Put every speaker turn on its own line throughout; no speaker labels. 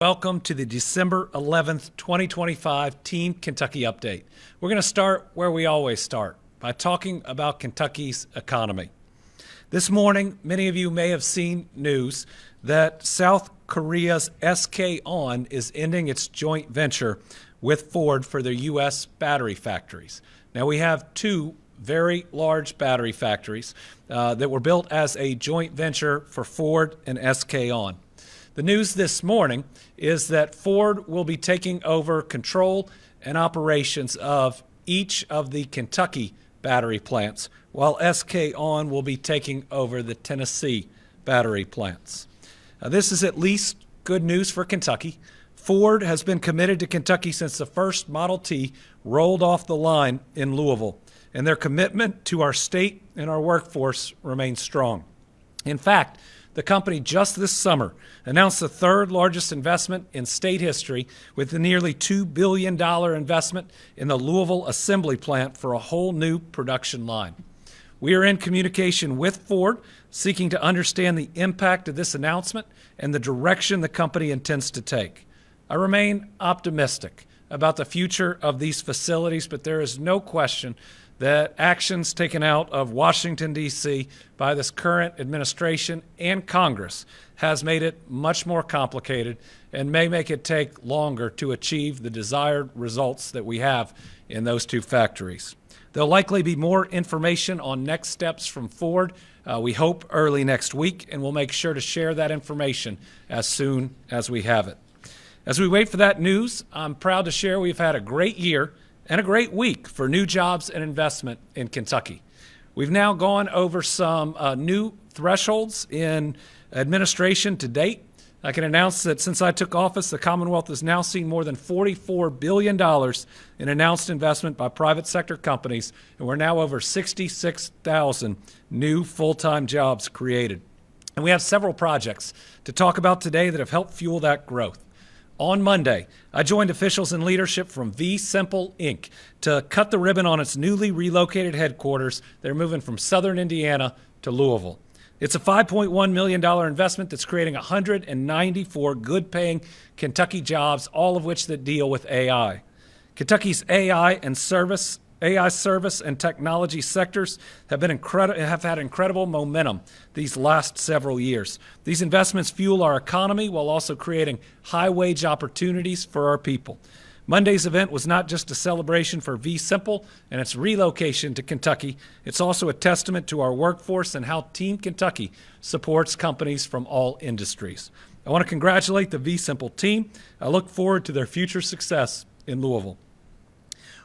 Welcome to the December 11th, 2025 Team Kentucky Update. We're going to start where we always start, by talking about Kentucky's economy. This morning, many of you may have seen news that South Korea's SK On is ending its joint venture with Ford for their U.S. battery factories. Now, we have two very large battery factories that were built as a joint venture for Ford and SK On. The news this morning is that Ford will be taking over control and operations of each of the Kentucky battery plants, while SK On will be taking over the Tennessee battery plants. This is at least good news for Kentucky. Ford has been committed to Kentucky since the first Model T rolled off the line in Louisville, and their commitment to our state and our workforce remains strong. In fact, the company just this summer announced the third largest investment in state history with the nearly $2 billion investment in the Louisville assembly plant for a whole new production line. We are in communication with Ford, seeking to understand the impact of this announcement and the direction the company intends to take. I remain optimistic about the future of these facilities, but there is no question that actions taken out of Washington, D.C. by this current administration and Congress has made it much more complicated and may make it take longer to achieve the desired results that we have in those two factories. There'll likely be more information on next steps from Ford, we hope early next week, and we'll make sure to share that information as soon as we have it. As we wait for that news, I'm proud to share we've had a great year and a great week for new jobs and investment in Kentucky. We've now gone over some new thresholds in administration to date. I can announce that since I took office, the Commonwealth has now seen more than $44 billion in announced investment by private sector companies, and we're now over 66,000 new full-time jobs created. And we have several projects to talk about today that have helped fuel that growth. On Monday, I joined officials and leadership from V-Simple Inc. to cut the ribbon on its newly relocated headquarters. They're moving from southern Indiana to Louisville. It's a $5.1 million investment that's creating 194 good-paying Kentucky jobs, all of which that deal with AI. Kentucky's AI service and technology sectors have had incredible momentum these last several years. These investments fuel our economy while also creating high-wage opportunities for our people. Monday's event was not just a celebration for V-Simple and its relocation to Kentucky. It's also a testament to our workforce and how Team Kentucky supports companies from all industries. I want to congratulate the V-Simple team. I look forward to their future success in Louisville.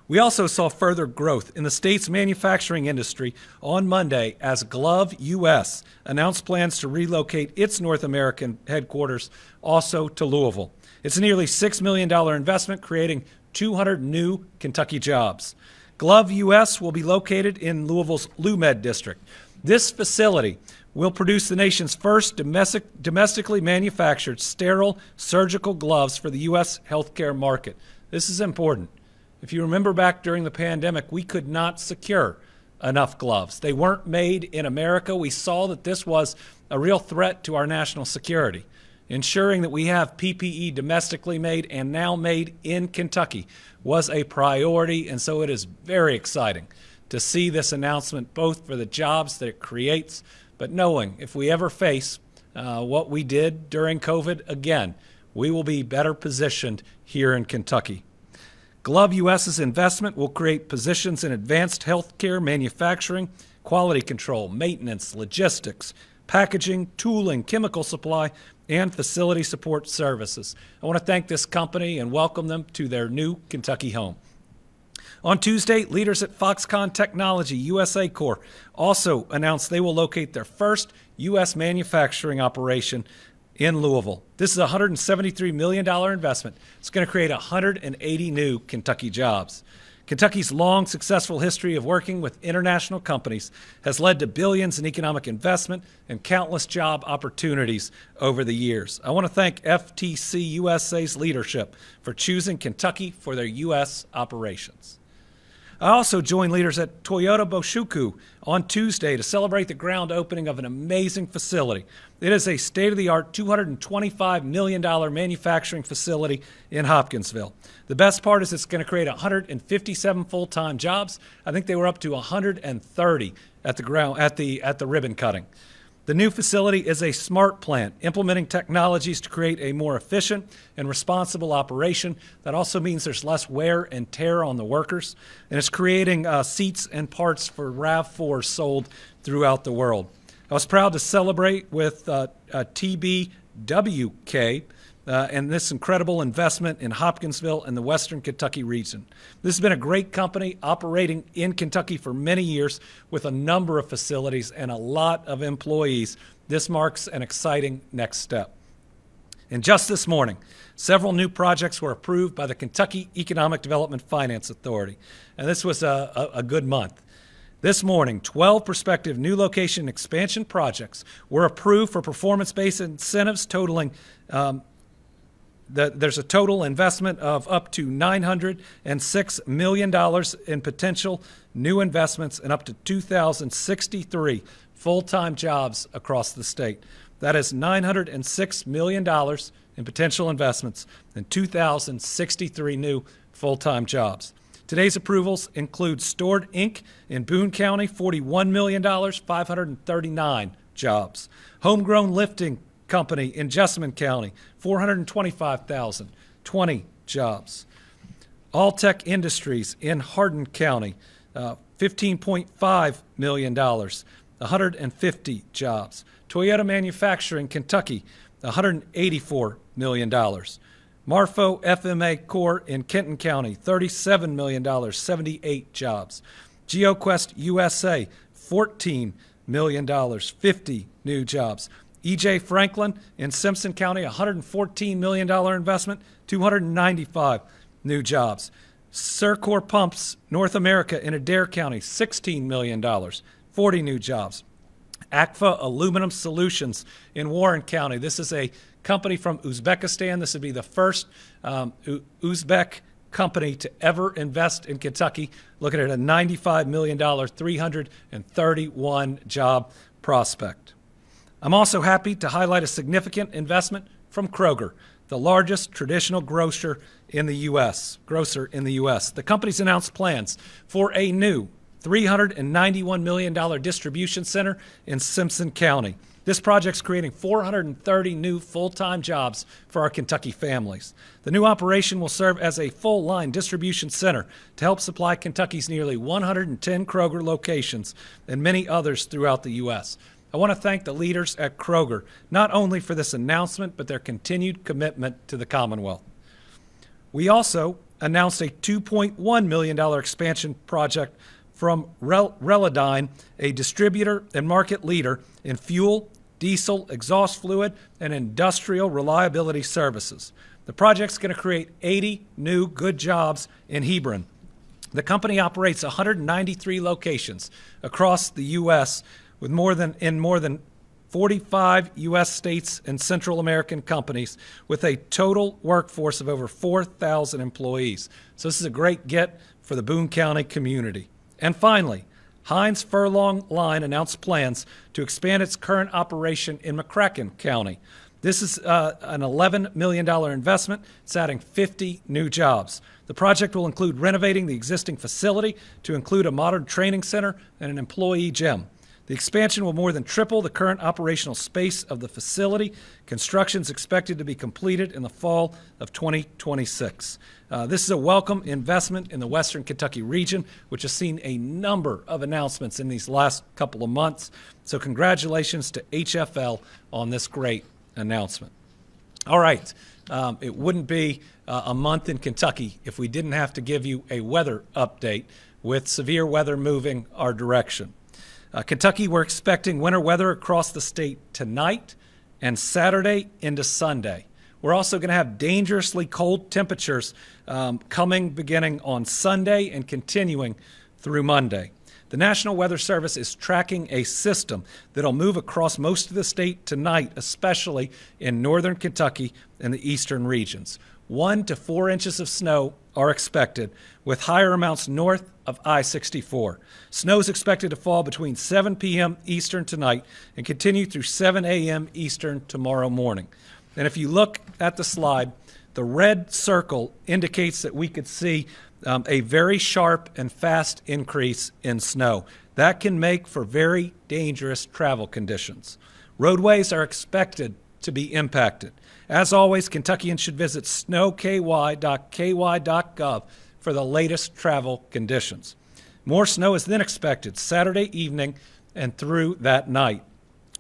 We also saw further growth in the state's manufacturing industry on Monday as Glove US announced plans to relocate its North American headquarters also to Louisville. It's a nearly $6 million investment, creating 200 new Kentucky jobs. Glove US will be located in Louisville's LuMed district. This facility will produce the nation's first domestically manufactured sterile surgical gloves for the U.S. healthcare market. This is important. If you remember back during the pandemic, we could not secure enough gloves. They weren't made in America. We saw that this was a real threat to our national security. Ensuring that we have PPE domestically made and now made in Kentucky was a priority, and so it is very exciting to see this announcement, both for the jobs that it creates, but knowing if we ever face what we did during COVID again, we will be better positioned here in Kentucky. Glove US's investment will create positions in advanced healthcare, manufacturing, quality control, maintenance, logistics, packaging, tooling, chemical supply, and facility support services. I want to thank this company and welcome them to their new Kentucky home. On Tuesday, leaders at Foxconn Technology USA Corp. also announced they will locate their first U.S. manufacturing operation in Louisville. This is a $173 million investment. It's going to create 180 new Kentucky jobs. Kentucky's long, successful history of working with international companies has led to billions in economic investment and countless job opportunities over the years. I want to thank FTC USA's leadership for choosing Kentucky for their U.S. operations. I also joined leaders at Toyota Boshuku on Tuesday to celebrate the ground opening of an amazing facility. It is a state-of-the-art $225 million manufacturing facility in Hopkinsville. The best part is it's going to create 157 full-time jobs. I think they were up to 130 at the ribbon cutting. The new facility is a smart plant, implementing technologies to create a more efficient and responsible operation. That also means there's less wear and tear on the workers, and it's creating seats and parts for RAV4 sold throughout the world. I was proud to celebrate with TBWK and this incredible investment in Hopkinsville and the Western Kentucky region. This has been a great company operating in Kentucky for many years with a number of facilities and a lot of employees. This marks an exciting next step. And just this morning, several new projects were approved by the Kentucky Economic Development Finance Authority, and this was a good month. This morning, 12 prospective new location expansion projects were approved for performance-based incentives totaling there's a total investment of up to $906 million in potential new investments and up to 2,063 full-time jobs across the state. That is $906 million in potential investments and 2,063 new full-time jobs. Today's approvals include Stored Inc. in Boone County, $41 million, 539 jobs. Homegrown Lifting Company in Jessamine County, 425,000, 20 jobs. Alltech Industries in Hardin County, $15.5 million, 150 jobs. Toyota Manufacturing, Kentucky, $184 million. Marfo FMA Corp in Kenton County, $37 million, 78 jobs. GeoQuest USA, $14 million, 50 new jobs. E.J. Franklin in Simpson County, $114 million investment, 295 new jobs. Circor Pumps North America in Adair County, $16 million, 40 new jobs. ACFA Aluminum Solutions in Warren County. This is a company from Uzbekistan. This would be the first Uzbek company to ever invest in Kentucky. Looking at a $95 million, 331 job prospect. I'm also happy to highlight a significant investment from Kroger, the largest traditional grocer in the U.S. The company's announced plans for a new $391 million distribution center in Simpson County. This project's creating 430 new full-time jobs for our Kentucky families. The new operation will serve as a full-line distribution center to help supply Kentucky's nearly 110 Kroger locations and many others throughout the U.S. I want to thank the leaders at Kroger, not only for this announcement, but their continued commitment to the Commonwealth. We also announced a $2.1 million expansion project from Relodyne, a distributor and market leader in fuel, diesel, exhaust fluid, and industrial reliability services. The project's going to create 80 new good jobs in Hebron. The company operates 193 locations across the U.S., with more than 45 U.S. states and Central American companies, with a total workforce of over 4,000 employees. So this is a great get for the Boone County community. And finally, Heinz Furlong Line announced plans to expand its current operation in McCracken County. This is an $11 million investment. It's adding 50 new jobs. The project will include renovating the existing facility to include a modern training center and an employee gym. The expansion will more than triple the current operational space of the facility. Construction is expected to be completed in the fall of 2026. This is a welcome investment in the Western Kentucky region, which has seen a number of announcements in these last couple of months. So congratulations to HFL on this great announcement. All right, it wouldn't be a month in Kentucky if we didn't have to give you a weather update with severe weather moving our direction. Kentucky, we're expecting winter weather across the state tonight and Saturday into Sunday. We're also going to have dangerously cold temperatures beginning on Sunday and continuing through Monday. The National Weather Service is tracking a system that'll move across most of the state tonight, especially in northern Kentucky and the eastern regions. 1 to 4 inches of snow are expected, with higher amounts north of I-64. Snow is expected to fall between 7 p.m. Eastern tonight and continue through 7 a.m. Eastern tomorrow morning. And if you look at the slide, the red circle indicates that we could see a very sharp and fast increase in snow. That can make for very dangerous travel conditions. Roadways are expected to be impacted. As always, Kentuckians should visit snowky.ky.gov for the latest travel conditions. More snow is then expected Saturday evening and through that night.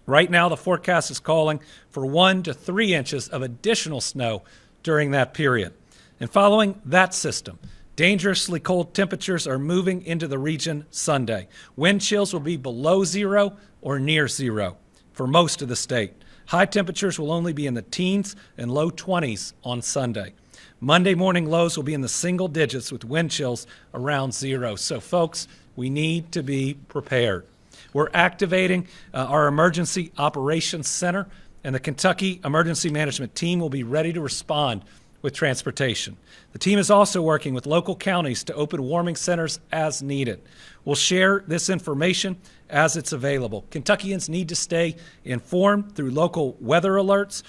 Right now, the forecast is calling for 1 to 3 inches of additional snow during that period. And following that system, dangerously cold temperatures are moving into the region Sunday. Wind chills will be below zero or near zero for most of the state. High temperatures will only be in the teens and low 20s on Sunday. Monday morning lows will be in the single digits with wind chills around zero. So, folks, we need to be prepared. We're activating our Emergency Operations Center, and the Kentucky Emergency Management Team will be ready to respond with transportation. The team is also working with local counties to open warming centers as needed. We'll share this information as it's available. Kentuckians need to stay informed through local weather alerts,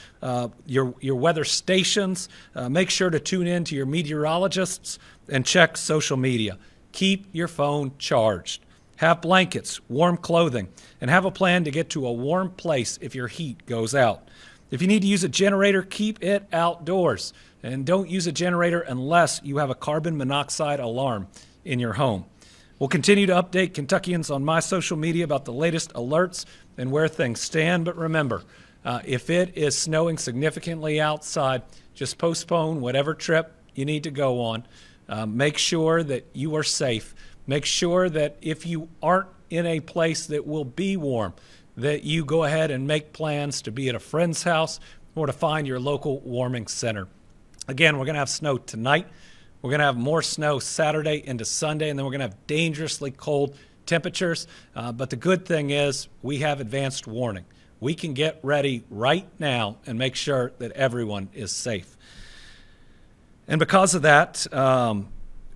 your weather stations. Make sure to tune in to your meteorologists and check social media. Keep your phone charged. Have blankets, warm clothing, and have a plan to get to a warm place if your heat goes out. If you need to use a generator, keep it outdoors. And don't use a generator unless you have a carbon monoxide alarm in your home. We'll continue to update Kentuckians on my social media about the latest alerts and where things stand. But remember, if it is snowing significantly outside, just postpone whatever trip you need to go on. Make sure that you are safe. Make sure that if you aren't in a place that will be warm, that you go ahead and make plans to be at a friend's house or to find your local warming center. Again, we're going to have snow tonight. We're going to have more snow Saturday into Sunday, and then we're going to have dangerously cold temperatures. But the good thing is we have advanced warning. We can get ready right now and make sure that everyone is safe. And because of that,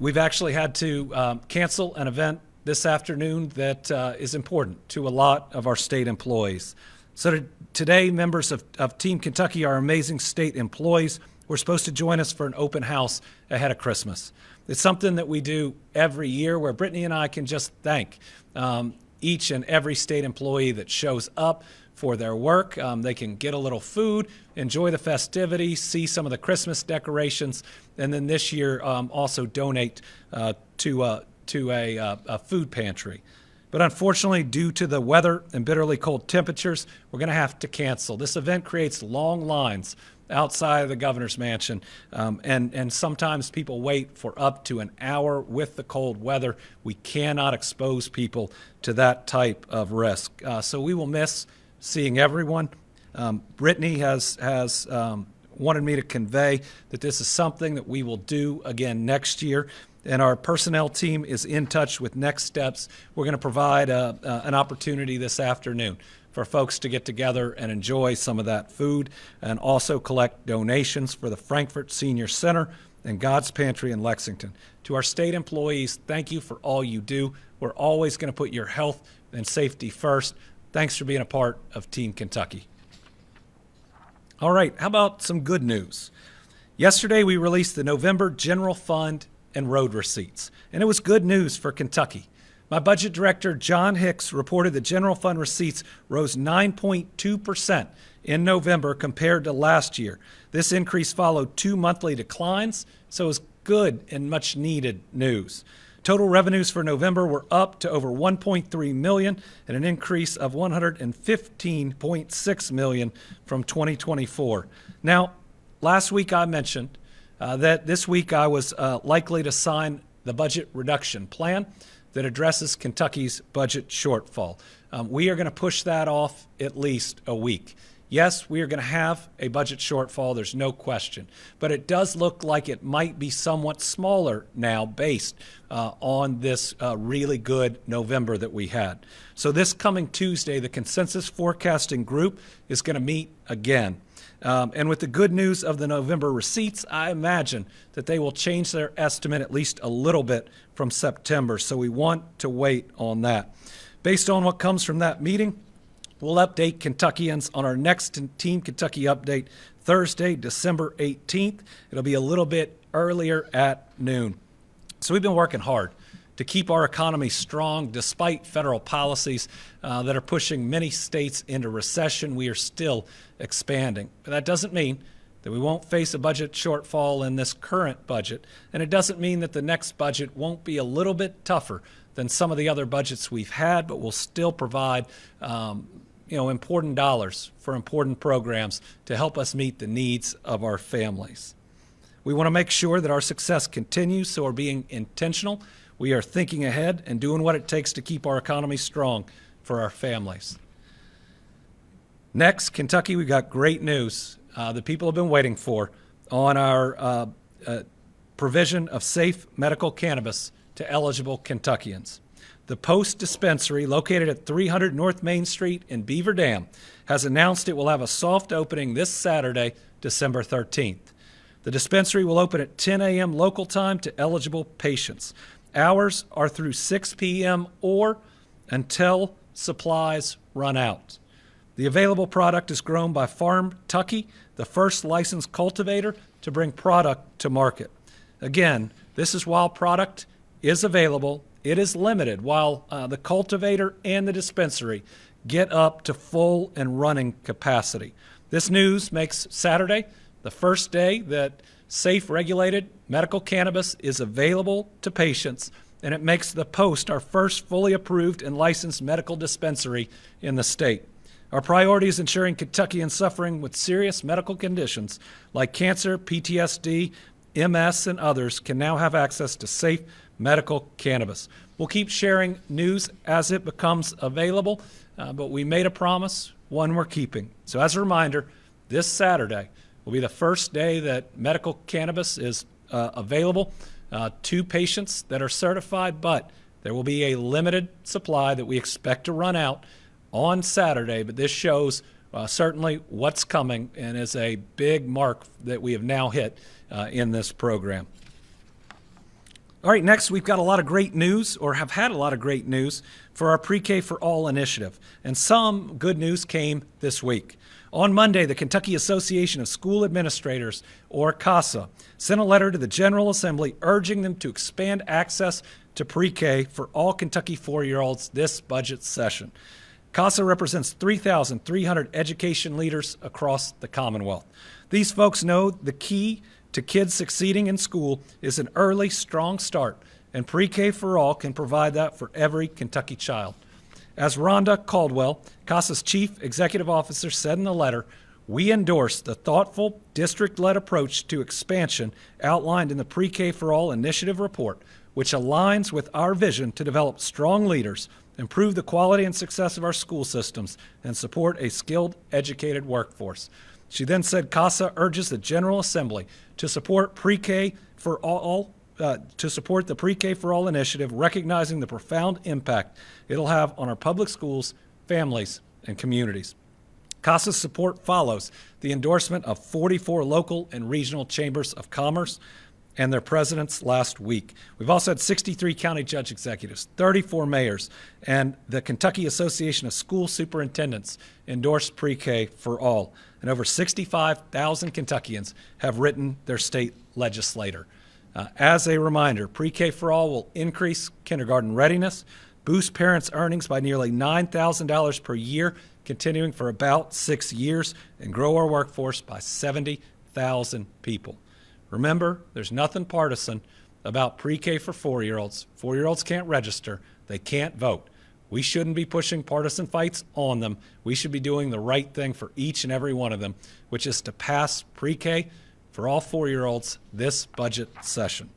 we've actually had to cancel an event this afternoon that is important to a lot of our state employees. So today, members of Team Kentucky, our amazing state employees, were supposed to join us for an open house ahead of Christmas. It's something that we do every year where Brittany and I can just thank each and every state employee that shows up for their work. They can get a little food, enjoy the festivities, see some of the Christmas decorations, and then this year also donate to a food pantry. But unfortunately, due to the weather and bitterly cold temperatures, we're going to have to cancel. This event creates long lines outside of the governor's mansion, and sometimes people wait for up to an hour with the cold weather. We cannot expose people to that type of risk. So we will miss seeing everyone. Brittany has wanted me to convey that this is something that we will do again next year, and our personnel team is in touch with next steps. We're going to provide an opportunity this afternoon for folks to get together and enjoy some of that food, and also collect donations for the Frankfort Senior Center and God's Pantry in Lexington. To our state employees, thank you for all you do. We're always going to put your health and safety first. Thanks for being a part of Team Kentucky. All right, how about some good news? Yesterday, we released the November General Fund and road receipts, and it was good news for Kentucky. My budget director, John Hicks, reported the general fund receipts rose 9.2% in November compared to last year. This increase followed 2 monthly declines, so it was good and much needed news. Total revenues for November were up to over $1.3 million, and an increase of $115.6 million from 2024. Now, last week I mentioned that this week I was likely to sign the budget reduction plan that addresses Kentucky's budget shortfall. We are going to push that off at least a week. Yes, we are going to have a budget shortfall, there's no question, but it does look like it might be somewhat smaller now based on this really good November that we had. So this coming Tuesday, the consensus forecasting group is going to meet again. And with the good news of the November receipts, I imagine that they will change their estimate at least a little bit from September. So we want to wait on that. Based on what comes from that meeting, we'll update Kentuckians on our next Team Kentucky update Thursday, December 18th. It'll be a little bit earlier at noon. So we've been working hard to keep our economy strong despite federal policies that are pushing many states into recession. We are still expanding. But that doesn't mean that we won't face a budget shortfall in this current budget, and it doesn't mean that the next budget won't be a little bit tougher than some of the other budgets we've had, but we'll still provide important dollars for important programs to help us meet the needs of our families. We want to make sure that our success continues, so we're being intentional. We are thinking ahead and doing what it takes to keep our economy strong for our families. Next, Kentucky, we've got great news that people have been waiting for on our provision of safe medical cannabis to eligible Kentuckians. The Post Dispensary, located at 300 North Main Street in Beaver Dam, has announced it will have a soft opening this Saturday, December 13th. The dispensary will open at 10 a.m. local time to eligible patients. Hours are through 6 p.m. or until supplies run out. The available product is grown by Farm Tucky, the first licensed cultivator to bring product to market. Again, this is while product is available. It is limited while the cultivator and the dispensary get up to full and running capacity. This news makes Saturday the first day that safe, regulated medical cannabis is available to patients, and it makes the Post our first fully approved and licensed medical dispensary in the state. Our priority is ensuring Kentuckians suffering with serious medical conditions like cancer, PTSD, MS, and others can now have access to safe medical cannabis. We'll keep sharing news as it becomes available, but we made a promise, one we're keeping. So as a reminder, this Saturday will be the first day that medical cannabis is available to patients that are certified, but there will be a limited supply that we expect to run out on Saturday, but this shows certainly what's coming and is a big mark that we have now hit in this program. All right, next we've got a lot of great news, or have had a lot of great news, for our Pre-K for All initiative. And some good news came this week. On Monday, the Kentucky Association of School Administrators, or CASA, sent a letter to the General Assembly urging them to expand access to Pre-K for all Kentucky 4-year-olds this budget session. CASA represents 3,300 education leaders across the Commonwealth. These folks know the key to kids succeeding in school is an early, strong start, and Pre-K for All can provide that for every Kentucky child. As Rhonda Caldwell, CASA's chief executive officer, said in the letter, we endorse the thoughtful, district-led approach to expansion outlined in the Pre-K for All initiative report, which aligns with our vision to develop strong leaders, improve the quality and success of our school systems, and support a skilled, educated workforce. She then said CASA urges the General Assembly to support Pre-K for All, the Pre-K for All initiative, recognizing the profound impact it'll have on our public schools, families, and communities. CASA's support follows the endorsement of 44 local and regional chambers of commerce and their presidents last week. We've also had 63 county judge executives, 34 mayors, and the Kentucky Association of School Superintendents endorse Pre-K for All. And over 65,000 Kentuckians have written their state legislator. As a reminder, Pre-K for All will increase kindergarten readiness, boost parents' earnings by nearly $9,000 per year, continuing for about 6 years, and grow our workforce by 70,000 people. Remember, there's nothing partisan about Pre-K for 4-year-olds. 4-year-olds can't register. They can't vote. We shouldn't be pushing partisan fights on them. We should be doing the right thing for each and every one of them, which is to pass Pre-K for all 4-year-olds this budget session.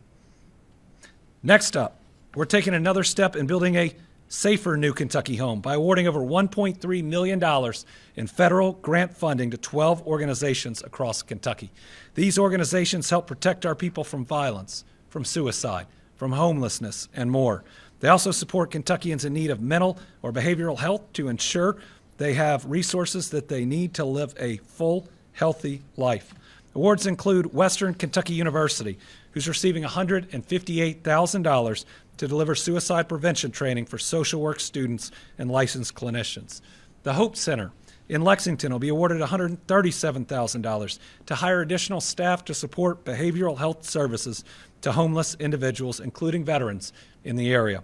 Next up, we're taking another step in building a safer new Kentucky home by awarding over $1.3 million in federal grant funding to 12 organizations across Kentucky. These organizations help protect our people from violence, from suicide, from homelessness, and more. They also support Kentuckians in need of mental or behavioral health to ensure they have resources that they need to live a full, healthy life. Awards include Western Kentucky University, who's receiving $158,000 to deliver suicide prevention training for social work students and licensed clinicians. The Hope Center in Lexington will be awarded $137,000 to hire additional staff to support behavioral health services to homeless individuals, including veterans, in the area.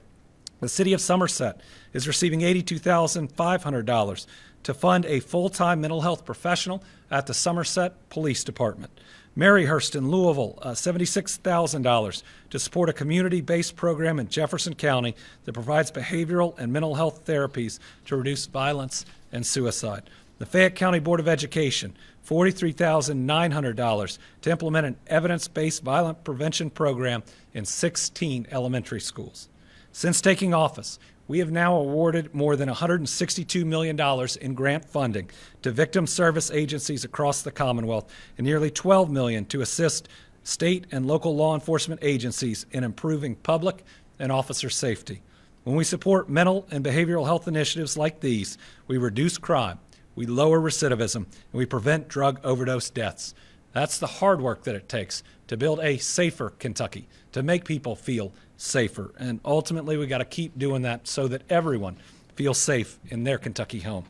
The City of Somerset is receiving $82,500 to fund a full-time mental health professional at the Somerset Police Department. Maryhurst in Louisville, $76,000 to support a community-based program in Jefferson County that provides behavioral and mental health therapies to reduce violence and suicide. The Fayette County Board of Education, $43,900 to implement an evidence-based violent prevention program in 16 elementary schools. Since taking office, we have now awarded more than $162 million in grant funding to victim service agencies across the Commonwealth and nearly $12 million to assist state and local law enforcement agencies in improving public and officer safety. When we support mental and behavioral health initiatives like these, we reduce crime, we lower recidivism, and we prevent drug overdose deaths. That's the hard work that it takes to build a safer Kentucky, to make people feel safer. And ultimately, we got to keep doing that so that everyone feels safe in their Kentucky home.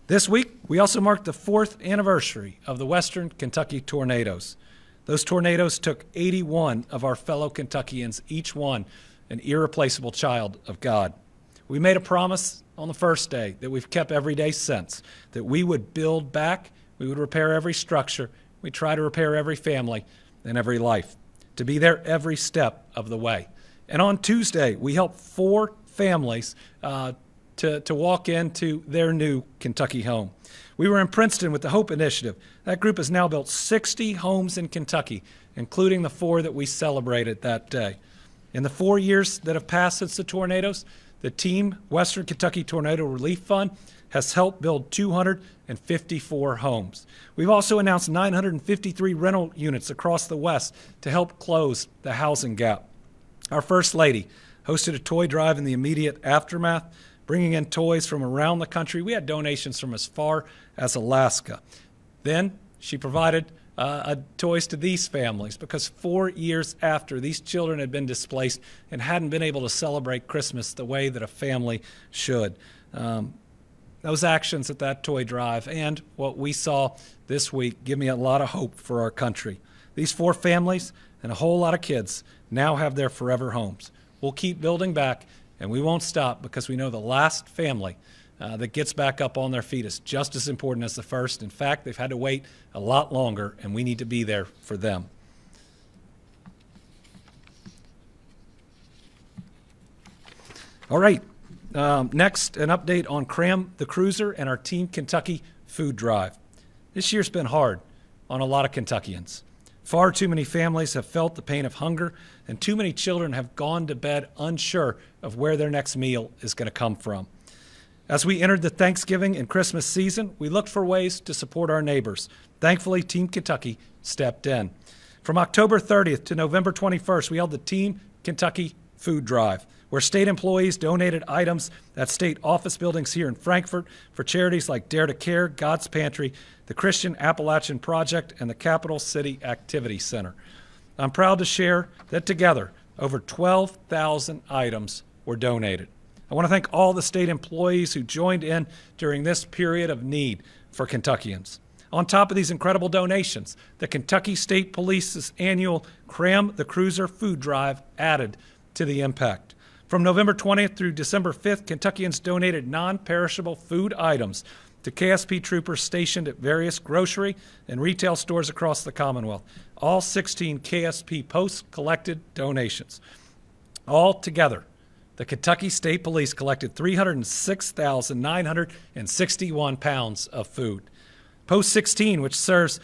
This week, we also marked the 4th anniversary of the Western Kentucky tornadoes. Those tornadoes took 81 of our fellow Kentuckians, each one an irreplaceable child of God. We made a promise on the first day that we've kept every day since, that we would build back, we would repair every structure, we try to repair every family and every life, to be there every step of the way. And on Tuesday, we helped 4 families to walk into their new Kentucky home. We were in Princeton with the Hope Initiative. That group has now built 60 homes in Kentucky, including the 4 that we celebrated that day. In the 4 years that have passed since the tornadoes, the Team Western Kentucky Tornado Relief Fund has helped build 254 homes. We've also announced 953 rental units across the West to help close the housing gap. Our First Lady hosted a toy drive in the immediate aftermath, bringing in toys from around the country. We had donations from as far as Alaska. Then she provided toys to these families because 4 years after, these children had been displaced and hadn't been able to celebrate Christmas the way that a family should. Those actions at that toy drive and what we saw this week give me a lot of hope for our country. These 4 families and a whole lot of kids now have their forever homes. We'll keep building back, and we won't stop because we know the last family that gets back up on their feet is just as important as the first. In fact, they've had to wait a lot longer, and we need to be there for them. All right. Next, an update on Cram the Cruiser and our Team Kentucky food drive. This year's been hard on a lot of Kentuckians. Far too many families have felt the pain of hunger, and too many children have gone to bed unsure of where their next meal is going to come from. As we entered the Thanksgiving and Christmas season, we looked for ways to support our neighbors. Thankfully, Team Kentucky stepped in. From October 30th to November 21st, we held the Team Kentucky Food Drive, where state employees donated items at state office buildings here in Frankfort for charities like Dare to Care, God's Pantry, the Christian Appalachian Project, and the Capital City Activity Center. I'm proud to share that together, over 12,000 items were donated. I want to thank all the state employees who joined in during this period of need for Kentuckians. On top of these incredible donations, the Kentucky State Police's annual Cram the Cruiser food drive added to the impact. From November 20th through December 5th, Kentuckians donated non-perishable food items to KSP troopers stationed at various grocery and retail stores across the Commonwealth. All 16 KSP posts collected donations. All together, the Kentucky State Police collected 306,961 pounds of food. Post 16, which serves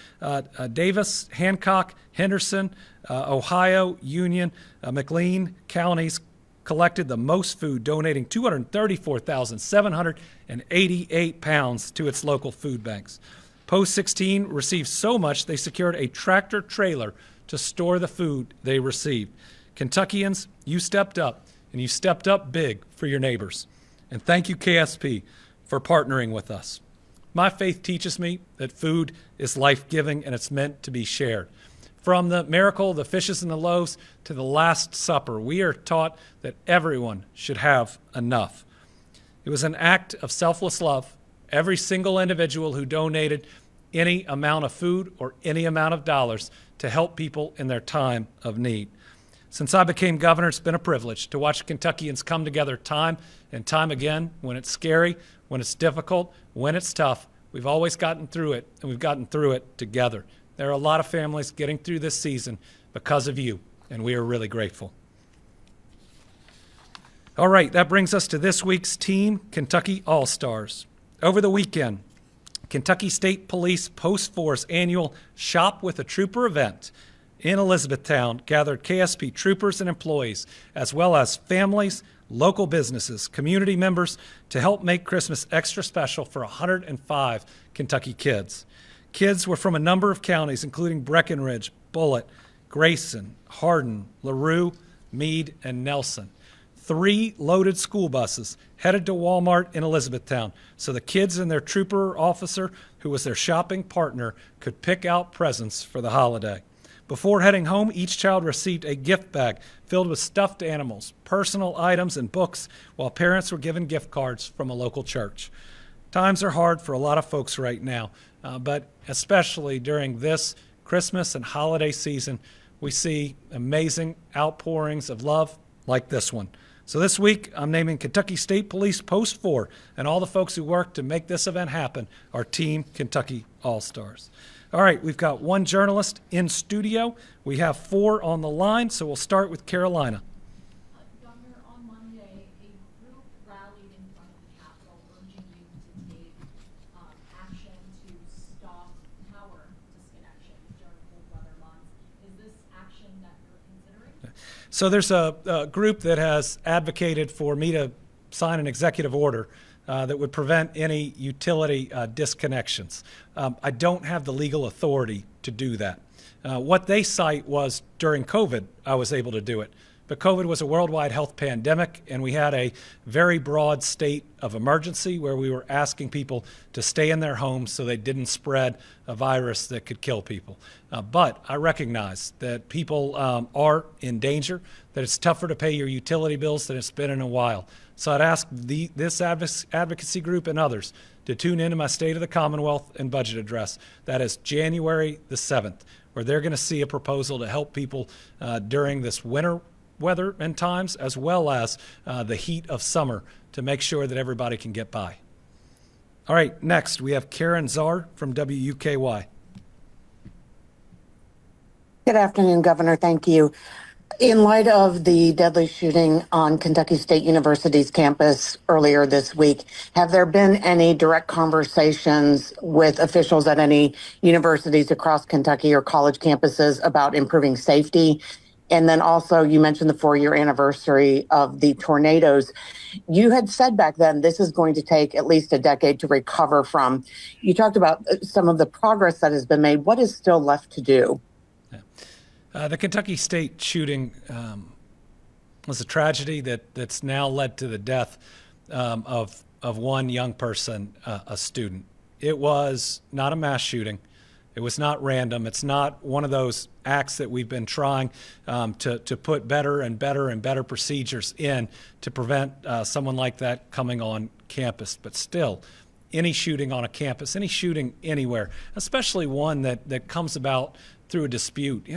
Davis, Hancock, Henderson, Ohio, Union, McLean counties, collected the most food, donating 234,788 pounds to its local food banks. Post 16 received so much they secured a tractor trailer to store the food they received. Kentuckians, you stepped up, and you stepped up big for your neighbors. And thank you, KSP, for partnering with us. My faith teaches me that food is life-giving and it's meant to be shared. From the miracle, the fishes and the loaves, to the Last Supper, we are taught that everyone should have enough. It was an act of selfless love. Every single individual who donated any amount of food or any amount of dollars to help people in their time of need. Since I became governor, it's been a privilege to watch Kentuckians come together time and time again. When it's scary, when it's difficult, when it's tough, we've always gotten through it, and we've gotten through it together. There are a lot of families getting through this season because of you, and we are really grateful. All right, that brings us to this week's Team Kentucky All-Stars. Over the weekend, Kentucky State Police Post 4's annual Shop with a Trooper event in Elizabethtown gathered KSP troopers and employees, as well as families, local businesses, community members, to help make Christmas extra special for 105 Kentucky kids. Kids were from a number of counties, including Breckenridge, Bullitt, Grayson, Hardin, LaRue, Meade, and Nelson. 3 loaded school buses headed to Walmart in Elizabethtown so the kids and their trooper officer, who was their shopping partner, could pick out presents for the holiday. Before heading home, each child received a gift bag filled with stuffed animals, personal items, and books, while parents were given gift cards from a local church. Times are hard for a lot of folks right now, but especially during this Christmas and holiday season, we see amazing outpourings of love like this one. So this week, I'm naming Kentucky State Police Post 4 and all the folks who worked to make this event happen our Team Kentucky All-Stars. All right, we've got 1 journalist in studio. We have 4 on the line, so we'll start with Carolina.
Governor, on Monday, a group rallied in front of the Capitol urging you to take action to stop power disconnections during cold weather months. Is this action that you're considering?
So there's a group that has advocated for me to sign an executive order that would prevent any utility disconnections. I don't have the legal authority to do that. What they cite was during COVID, I was able to do it. But COVID was a worldwide health pandemic, and we had a very broad state of emergency where we were asking people to stay in their homes so they didn't spread a virus that could kill people. But I recognize that people are in danger, that it's tougher to pay your utility bills than it's been in a while. So I'd ask this advocacy group and others to tune into my State of the Commonwealth and budget address. That is January the 7th, where they're going to see a proposal to help people during this winter weather and times, as well as the heat of summer, to make sure that everybody can get by. All right, next we have Karen Czar from WUKY.
Good afternoon, Governor. Thank you. In light of the deadly shooting on Kentucky State University's campus earlier this week, have there been any direct conversations with officials at any universities across Kentucky or college campuses about improving safety? And then also, you mentioned the 4-year anniversary of the tornadoes. You had said back then this is going to take at least a decade to recover from. You talked about some of the progress that has been made. What is still left to do?
The Kentucky State shooting was a tragedy that's now led to the death of one young person, a student. It was not a mass shooting. It was not random. It's not one of those acts that we've been trying to put better and better and better procedures in to prevent someone like that coming on campus. But still, any shooting on a campus, any shooting anywhere, especially one that comes about through a dispute,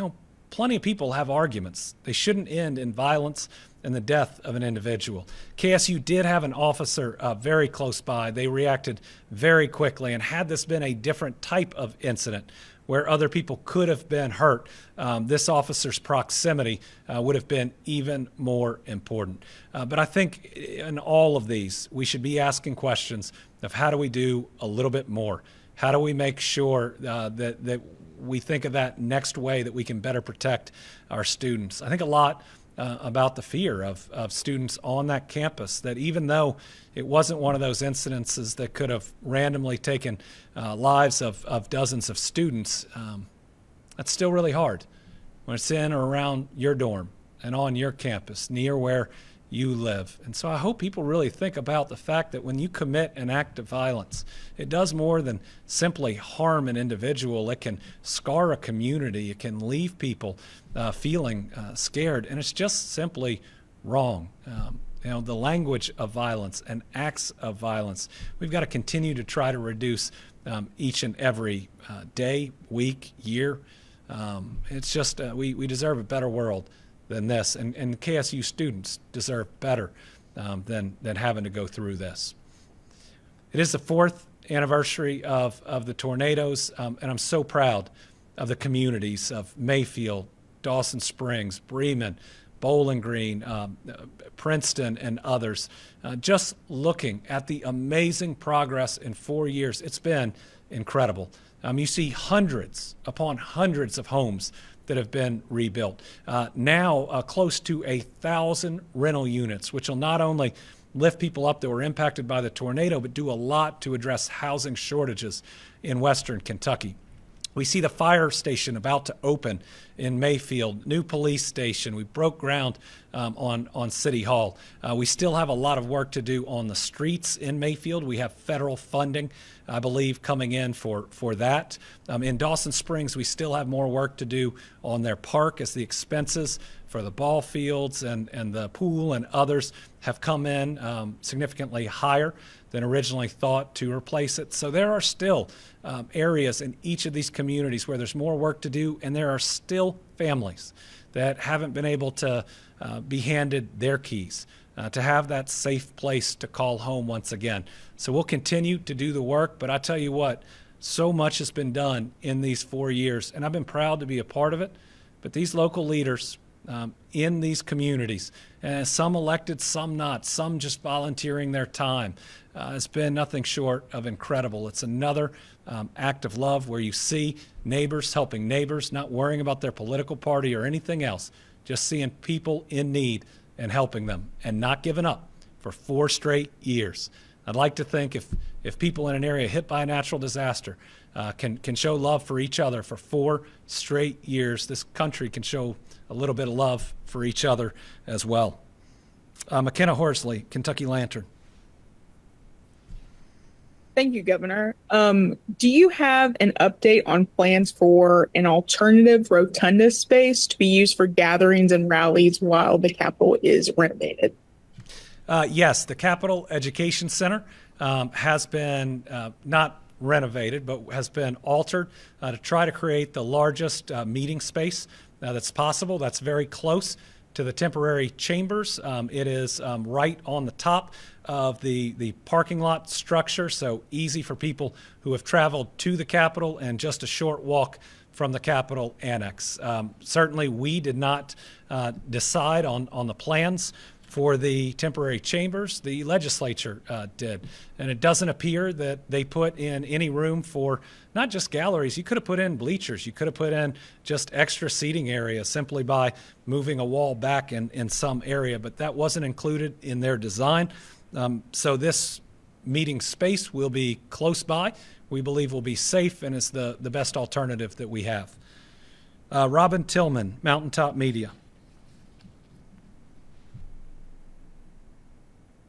plenty of people have arguments. They shouldn't end in violence and the death of an individual. KSU did have an officer very close by. They reacted very quickly, and had this been a different type of incident where other people could have been hurt, this officer's proximity would have been even more important. But I think in all of these, we should be asking questions of how do we do a little bit more? How do we make sure that we think of that next way that we can better protect our students? I think a lot about the fear of students on that campus, that even though it wasn't one of those incidences that could have randomly taken lives of dozens of students, that's still really hard when it's in or around your dorm and on your campus, near where you live. And so I hope people really think about the fact that when you commit an act of violence, it does more than simply harm an individual. It can scar a community. It can leave people feeling scared. And it's just simply wrong. The language of violence and acts of violence, we've got to continue to try to reduce each and every day, week, year. It's just, we deserve a better world than this, and KSU students deserve better than having to go through this. It is the 4th anniversary of the tornadoes, and I'm so proud of the communities of Mayfield, Dawson Springs, Bremen, Bowling Green, Princeton, and others. Just looking at the amazing progress in 4 years, it's been incredible. You see hundreds upon hundreds of homes that have been rebuilt. Now close to 1,000 rental units, which will not only lift people up that were impacted by the tornado, but do a lot to address housing shortages in Western Kentucky. We see the fire station about to open in Mayfield, new police station. We broke ground on City Hall. We still have a lot of work to do on the streets in Mayfield. We have federal funding, I believe, coming in for that. In Dawson Springs, we still have more work to do on their park as the expenses for the ball fields and the pool and others have come in significantly higher than originally thought to replace it. So there are still areas in each of these communities where there's more work to do, and there are still families that haven't been able to be handed their keys, to have that safe place to call home once again. So we'll continue to do the work, but I tell you what, so much has been done in these 4 years, and I've been proud to be a part of it. But these local leaders in these communities, some elected, some not, some just volunteering their time, it's been nothing short of incredible. It's another act of love where you see neighbors helping neighbors, not worrying about their political party or anything else, just seeing people in need and helping them and not giving up for 4 straight years. I'd like to think if people in an area hit by a natural disaster can show love for each other for 4 straight years, this country can show a little bit of love for each other as well. McKenna Horsley, Kentucky Lantern.
Thank you, Governor. Do you have an update on plans for an alternative rotunda space to be used for gatherings and rallies while the Capitol is renovated?
Yes, the Capitol Education Center has been not renovated, but has been altered to try to create the largest meeting space that's possible. That's very close to the temporary chambers. It is right on the top of the parking lot structure, so easy for people who have traveled to the Capitol and just a short walk from the Capitol Annex. Certainly, we did not decide on the plans for the temporary chambers. The legislature did. And it doesn't appear that they put in any room for not just galleries. You could have put in bleachers. You could have put in just extra seating area simply by moving a wall back in some area, but that wasn't included in their design. So this meeting space will be close by. We believe will be safe and is the best alternative that we have. Robin Tillman, Mountaintop Media.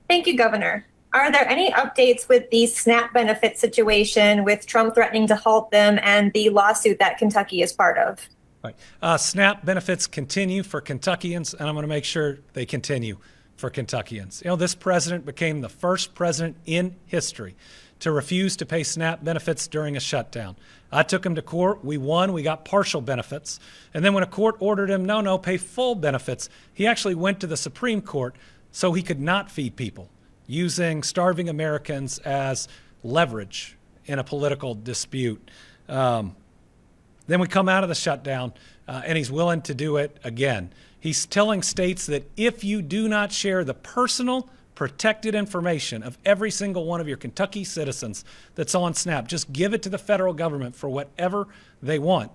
Thank you, Governor. Are there any updates with the SNAP benefit situation with Trump threatening to halt them and the lawsuit that Kentucky is part of?
Right. SNAP benefits continue for Kentuckians, and I'm going to make sure they continue for Kentuckians. You know, this president became the first president in history to refuse to pay SNAP benefits during a shutdown. I took him to court. We won. We got partial benefits. And then when a court ordered him, no, pay full benefits, he actually went to the Supreme Court so he could not feed people, using starving Americans as leverage in a political dispute. Then we come out of the shutdown, and he's willing to do it again. He's telling states that if you do not share the personal protected information of every single one of your Kentucky citizens that's on SNAP. Just give it to the federal government for whatever they want.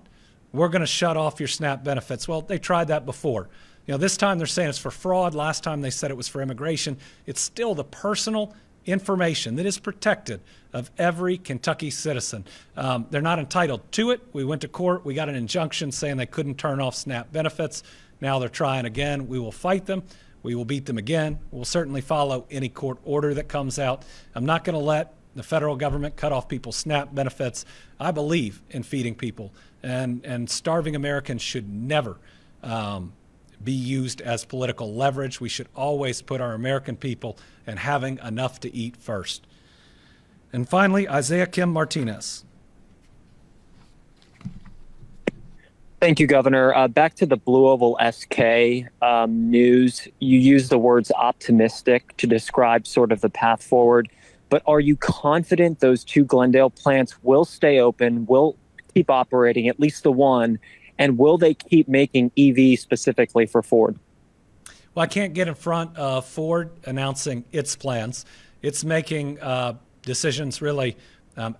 We're going to shut off your SNAP benefits. Well, they tried that before. This time they're saying it's for fraud. Last time they said it was for immigration. It's still the personal information that is protected of every Kentucky citizen. They're not entitled to it. We went to court. We got an injunction saying they couldn't turn off SNAP benefits. Now they're trying again. We will fight them. We will beat them again. We'll certainly follow any court order that comes out. I'm not going to let the federal government cut off people's SNAP benefits. I believe in feeding people, and starving Americans should never be used as political leverage. We should always put our American people and having enough to eat first. And finally, Isaiah Kim Martinez.
Thank you, Governor. Back to the Blue Oval SK news. You used the words optimistic to describe sort of the path forward, but are you confident those two Glendale plants will stay open, will keep operating, at least the one, and will they keep making EVs specifically for Ford?
Well, I can't get in front of Ford announcing its plans. It's making decisions really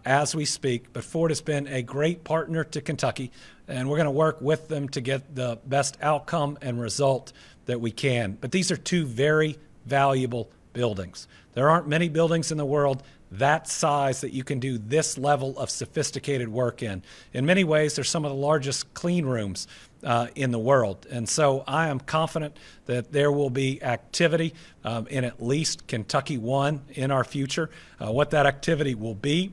as we speak, but Ford has been a great partner to Kentucky, and we're going to work with them to get the best outcome and result that we can. But these are two very valuable buildings. There aren't many buildings in the world that size that you can do this level of sophisticated work in. In many ways, they're some of the largest clean rooms in the world. And so I am confident that there will be activity in at least Kentucky 1 in our future. What that activity will be,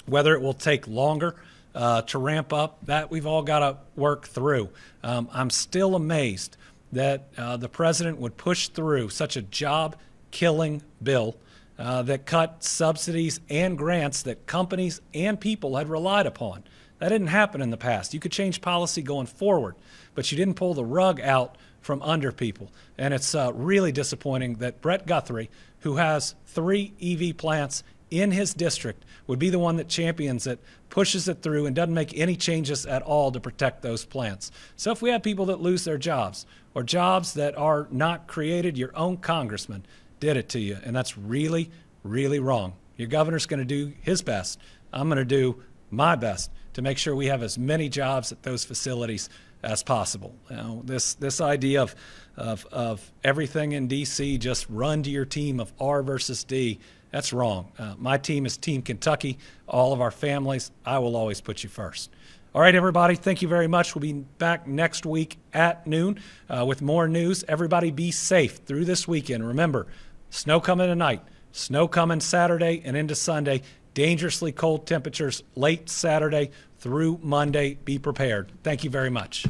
whether it will take longer to ramp up, that we've all got to work through. I'm still amazed that the president would push through such a job-killing bill that cut subsidies and grants that companies and people had relied upon. That didn't happen in the past. You could change policy going forward, but you didn't pull the rug out from under people. And it's really disappointing that Brett Guthrie, who has 3 EV plants in his district, would be the one that champions it, pushes it through, and doesn't make any changes at all to protect those plants. So if we have people that lose their jobs, or jobs that are not created, your own congressman did it to you, and that's really, really wrong. Your governor's going to do his best. I'm going to do my best to make sure we have as many jobs at those facilities as possible. This idea of everything in D.C. just run to your team of R versus D, that's wrong. My team is Team Kentucky. All of our families, I will always put you first. All right, everybody, thank you very much. We'll be back next week at noon with more news. Everybody be safe through this weekend. Remember, snow coming tonight, snow coming Saturday and into Sunday, dangerously cold temperatures late Saturday through Monday. Be prepared. Thank you very much.